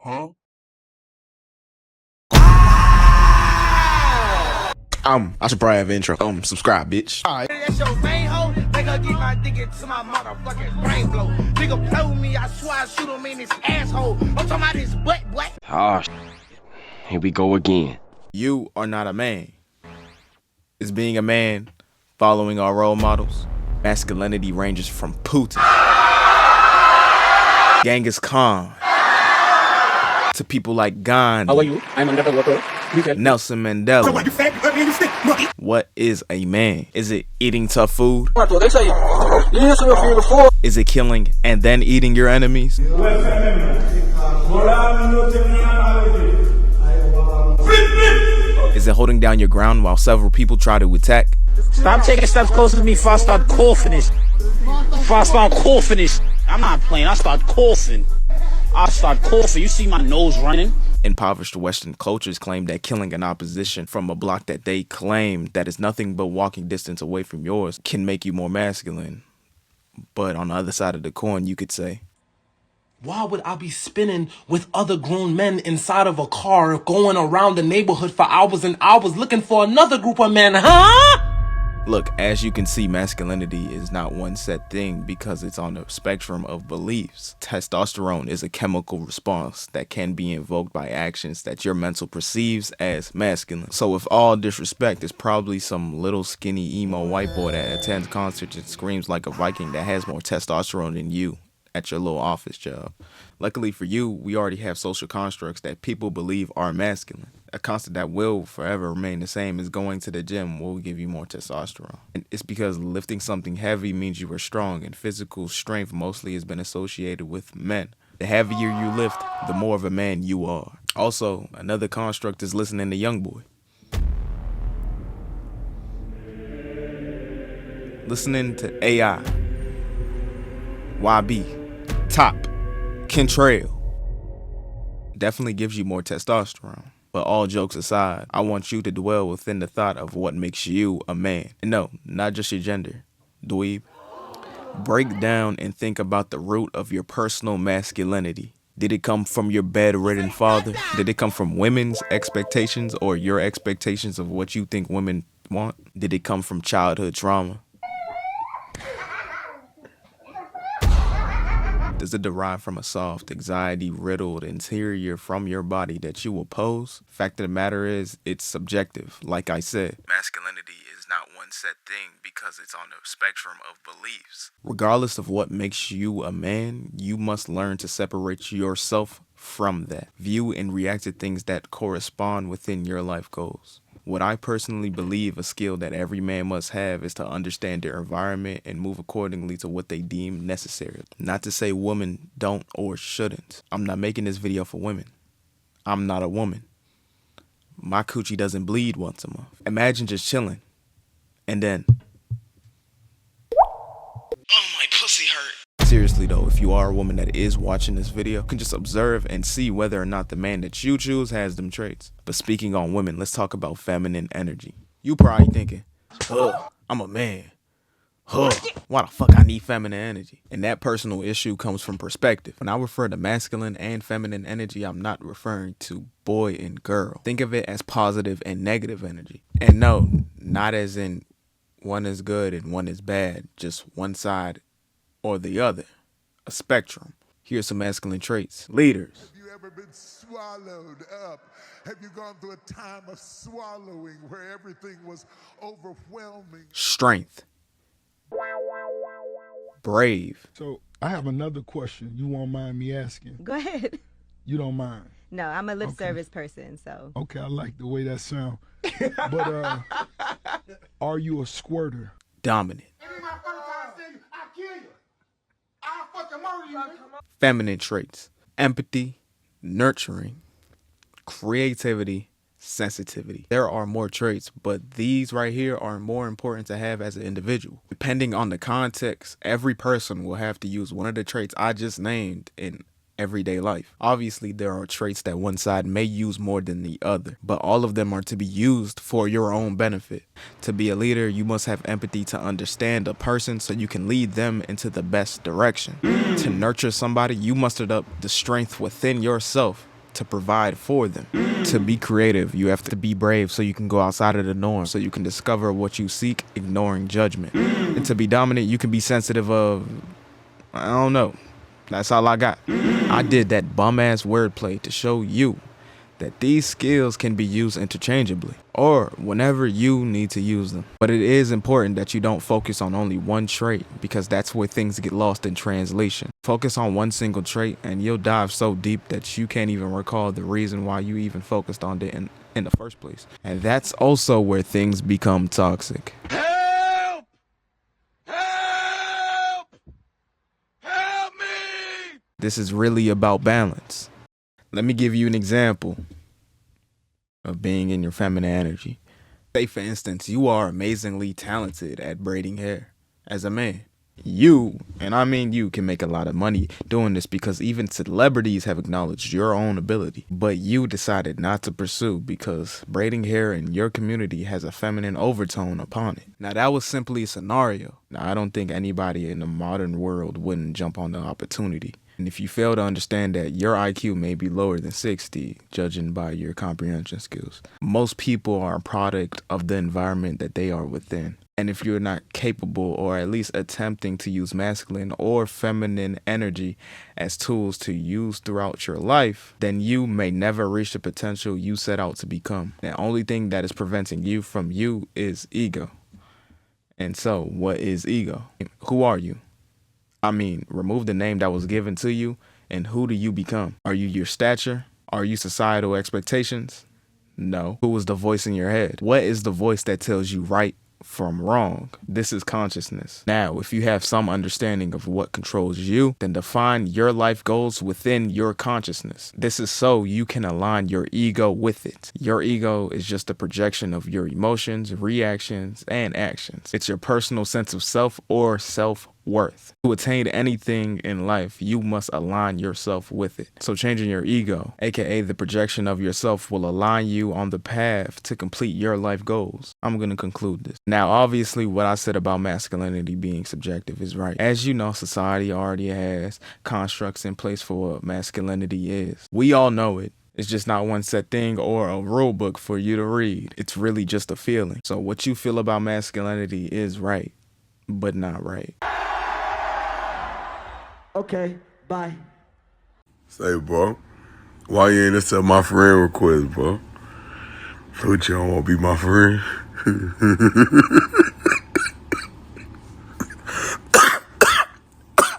Huh? I should probably have an intro. Subscribe, bitch. Alright. That's your main hoe. They gonna get my dick into my motherfucking brain blow. Nigga play with me, I swear I shoot him in his asshole. I'm talking about his butt, boy. Ah, here we go again. You are not a man. Is being a man following our role models? Masculinity ranges from Putin, Genghis Khan, to people like Gandhi. How are you? I'm underwater. Nelson Mandela. What is a man? Is it eating tough food? Is it killing and then eating your enemies? Is it holding down your ground while several people try to attack? Stop taking steps closer to me before I start coughing this. I'm not playing. I start coughing. You see my nose running. Impoverished Western cultures claim that killing an opposition from a block that they claim that is nothing but walking distance away from yours can make you more masculine. But on the other side of the coin, you could say, why would I be spinning with other grown men inside of a car going around the neighborhood for hours and hours looking for another group of men, huh? look, as you can see, masculinity is not one set thing because it's on a spectrum of beliefs. Testosterone is a chemical response that can be invoked by actions that your mental perceives as masculine. So with all disrespect, it's probably some little skinny emo white boy that attends concerts and screams like a Viking that has more testosterone than you at your little office job. Luckily for you, we already have social constructs that people believe are masculine. A constant that will forever remain the same is going to the gym will give you more testosterone. And it's because lifting something heavy means you are strong, and physical strength mostly has been associated with men. The heavier you lift, the more of a man you are. Also, another construct is listening to Youngboy. Listening to AI, YB, Top, Kentrail definitely gives you more testosterone. But all jokes aside, I want you to dwell within the thought of what makes you a man. And no, not just your gender, dweeb. Break down and think about the root of your personal masculinity. Did it come from your bedridden father? Did it come from women's expectations or your expectations of what you think women want? Did it come from childhood trauma? Does it derive from a soft, anxiety-riddled interior from your body that you oppose? Fact of the matter is, it's subjective. Like I said, masculinity is not one set thing because it's on a spectrum of beliefs. Regardless of what makes you a man, you must learn to separate yourself from that. View and react to things that correspond within your life goals. What I personally believe a skill that every man must have is to understand their environment and move accordingly to what they deem necessary. Not to say women don't or shouldn't. I'm not making this video for women. I'm not a woman. My coochie doesn't bleed once a month. Imagine just chilling and then, oh, my pussy hurt. Seriously though, if you are a woman that is watching this video, you can just observe and see whether or not the man that you choose has them traits. But speaking on women, let's talk about feminine energy. You probably thinking, I'm a man. Why the fuck I need feminine energy? And that personal issue comes from perspective. When I refer to masculine and feminine energy, I'm not referring to boy and girl. Think of it as positive and negative energy. And no, not as in one is good and one is bad, just one side or the other, a spectrum. Here's some masculine traits. Leaders. Have you ever been swallowed up? Have you gone through a time of swallowing where everything was overwhelming? Strength. Brave. So I have another question. You won't mind me asking? Go ahead. You don't mind? No, I'm a lip service person, so. Okay, I like the way that sounds. But are you a squirter? Dominant. I'll kill you. I'll fucking murder you. Feminine traits. Empathy, nurturing, creativity, sensitivity. There are more traits, but these right here are more important to have as an individual. Depending on the context, every person will have to use one of the traits I just named in everyday life. Obviously, there are traits that one side may use more than the other, but all of them are to be used for your own benefit. To be a leader, you must have empathy to understand a person so you can lead them into the best direction. To nurture somebody, you mustered up the strength within yourself to provide for them. To be creative, you have to be brave so you can go outside of the norm, so you can discover what you seek, ignoring judgment. And to be dominant, you can be sensitive of, I don't know. That's all I got. I did that bum-ass wordplay to show you that these skills can be used interchangeably or whenever you need to use them. But it is important that you don't focus on only one trait, because that's where things get lost in translation. Focus on one single trait and you'll dive so deep that you can't even recall the reason why you even focused on it in the first place. And that's also where things become toxic. Help! Help! Help me! This is really about balance. Let me give you an example of being in your feminine energy. Say, for instance, you are amazingly talented at braiding hair as a man. You, and I mean you, can make a lot of money doing this because even celebrities have acknowledged your own ability. But you decided not to pursue because braiding hair in your community has a feminine overtone upon it. Now, that was simply a scenario. Now, I don't think anybody in the modern world wouldn't jump on the opportunity. And if you fail to understand that your IQ may be lower than 60, judging by your comprehension skills, most people are a product of the environment that they are within. And if you're not capable or at least attempting to use masculine or feminine energy as tools to use throughout your life, then you may never reach the potential you set out to become. The only thing that is preventing you from you is ego. And so, what is ego? Who are you? I mean, remove the name that was given to you, and who do you become? Are you your stature? Are you societal expectations? No. Who is the voice in your head? What is the voice that tells you right from wrong? This is consciousness. Now, if you have some understanding of what controls you, then define your life goals within your consciousness. This is so you can align your ego with it. Your ego is just a projection of your emotions, reactions, and actions. It's your personal sense of self or self-worth. To attain anything in life, you must align yourself with it. So changing your ego, aka the projection of yourself, will align you on the path to complete your life goals. I'm going to conclude this. Now, obviously, what I said about masculinity being subjective is right. As you know, society already has constructs in place for what masculinity is. We all know it. It's just not one set thing or a rule book for you to read. It's really just a feeling. So what you feel about masculinity is right, but not right. Okay, bye. Say, bro, why you ain't accept my friend request, bro? What, you don't want to be my friend?